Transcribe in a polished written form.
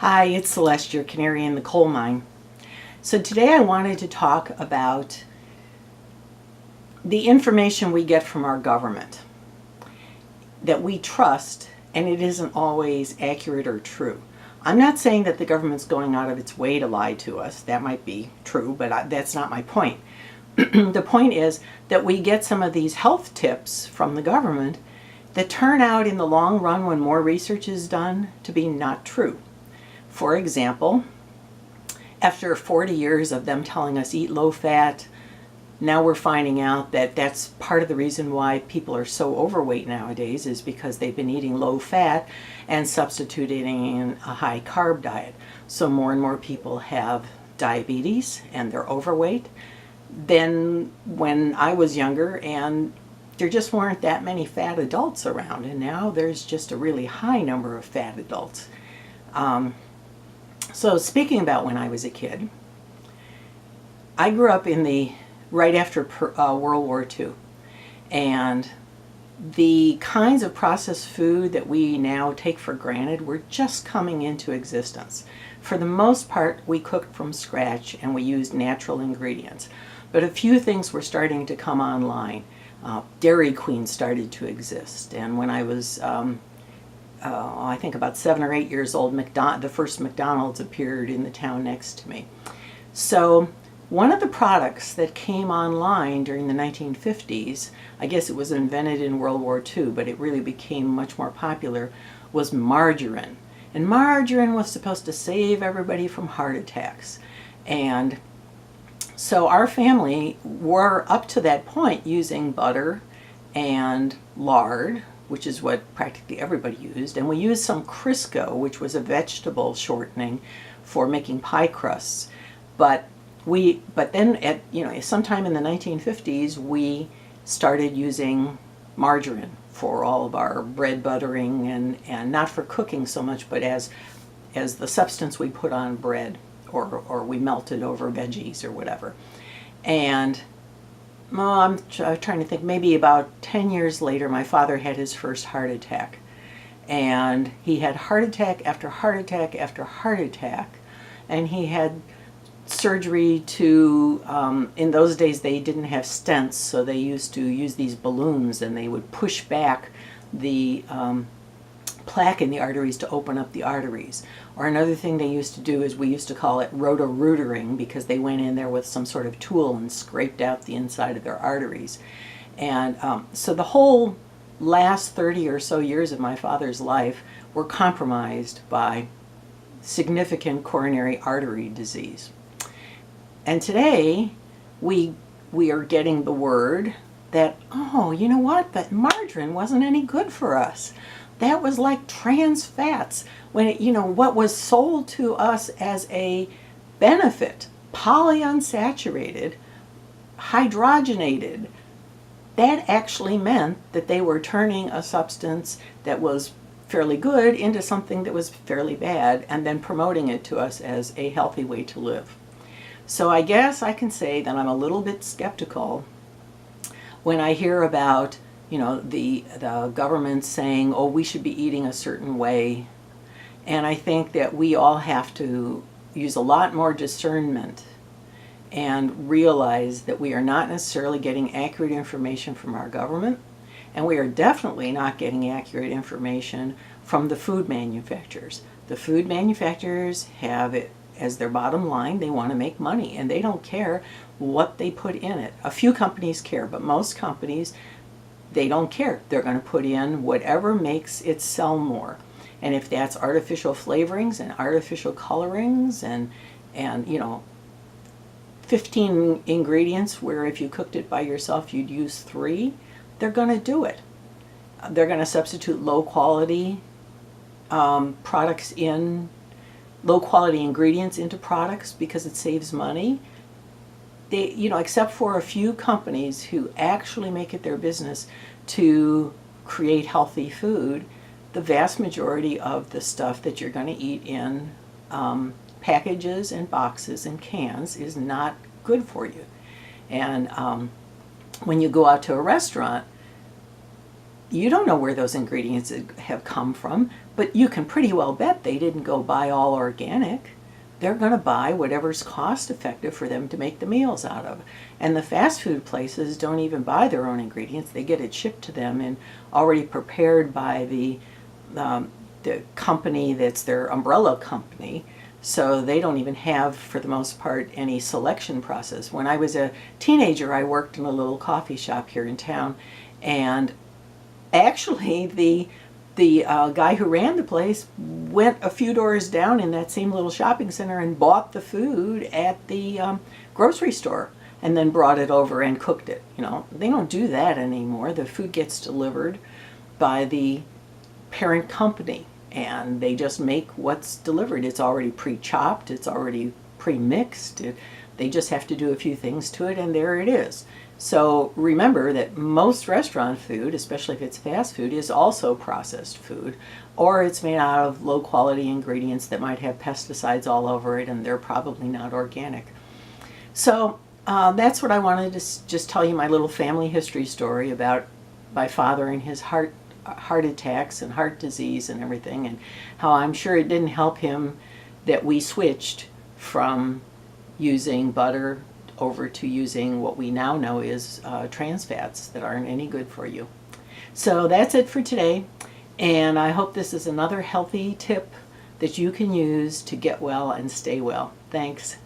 Hi, it's Celeste, your canary in the coal mine. So today I wanted to talk about the information we get from our government that we trust, and it isn't always accurate or true. I'm not saying that the government's going out of its way to lie to us. That might be true, but that's not my point. The point is that we get some of these health tips from the government that turn out in the long run, when more research is done, to be not true. For example, after 40 years of them telling us eat low fat, now we're finding out that that's part of the reason why people are so overweight nowadays, is because they've been eating low fat and substituting in a high carb diet. So more and more people have diabetes and they're overweight than when I was younger, and there just weren't that many fat adults around, and now there's just a really high number of fat adults. So speaking about when I was a kid, I grew up in right after World War II, and the kinds of processed food that we now take for granted were just coming into existence. For the most part, we cooked from scratch and we used natural ingredients, but a few things were starting to come online. Dairy Queen started to exist, and when I was I think about 7 or 8 years old, the first McDonald's appeared in the town next to me. So one of the products that came online during the 1950s, I guess it was invented in World War II, but it really became much more popular, was margarine. And margarine was supposed to save everybody from heart attacks. And so our family were up to that point using butter and lard, which is what practically everybody used, and we used some Crisco, which was a vegetable shortening for making pie crusts. But then at sometime in the 1950s, we started using margarine for all of our bread buttering, and not for cooking so much, but as the substance we put on bread, or we melted over veggies or whatever. And I'm trying to think, maybe about 10 years later, my father had his first heart attack. And he had heart attack after heart attack after heart attack. And he had surgery to, in those days they didn't have stents, so they used to use these balloons, and they would push back the plaque in the arteries to open up the arteries. Or another thing they used to do is, we used to call it roto-rootering, because they went in there with some sort of tool and scraped out the inside of their arteries. And so the whole last 30 or so years of my father's life were compromised by significant coronary artery disease. And today we are getting the word that, oh, you know what, that margarine wasn't any good for us. That was like trans fats, when what was sold to us as a benefit, polyunsaturated, hydrogenated, that actually meant that they were turning a substance that was fairly good into something that was fairly bad, and then promoting it to us as a healthy way to live. So I guess I can say that I'm a little bit skeptical when I hear about the government saying, oh, we should be eating a certain way. And I think that we all have to use a lot more discernment and realize that we are not necessarily getting accurate information from our government, and we are definitely not getting accurate information from the food manufacturers. The food manufacturers have it as their bottom line. They want to make money, and they don't care what they put in it. A few companies care, but most companies, they don't care. They're going to put in whatever makes it sell more. And if that's artificial flavorings and artificial colorings and 15 ingredients where if you cooked it by yourself you'd use 3, they're going to do it. They're going to substitute low quality low quality ingredients into products because it saves money. They, except for a few companies who actually make it their business to create healthy food, the vast majority of the stuff that you're going to eat in packages and boxes and cans is not good for you. And when you go out to a restaurant, You don't know where those ingredients have come from, but you can pretty well bet they didn't go buy all organic. They're going to buy whatever's cost effective for them to make the meals out of. And the fast food places don't even buy their own ingredients. They get it shipped to them and already prepared by the company that's their umbrella company. So they don't even have, for the most part, any selection process. When I was a teenager, I worked in a little coffee shop here in town, and actually the guy who ran the place went a few doors down in that same little shopping center and bought the food at the grocery store and then brought it over and cooked it. You know, they don't do that anymore. The food gets delivered by the parent company, and they just make what's delivered. It's already pre-chopped, it's already pre-mixed. They just have to do a few things to it, and there it is. So remember that most restaurant food, especially if it's fast food, is also processed food, or it's made out of low quality ingredients that might have pesticides all over it, and they're probably not organic. So that's what I wanted to just tell you, my little family history story about my father and his heart attacks and heart disease and everything, and how I'm sure it didn't help him that we switched from using butter over to using what we now know is trans fats that aren't any good for you. So that's it for today, and I hope this is another healthy tip that you can use to get well and stay well. Thanks.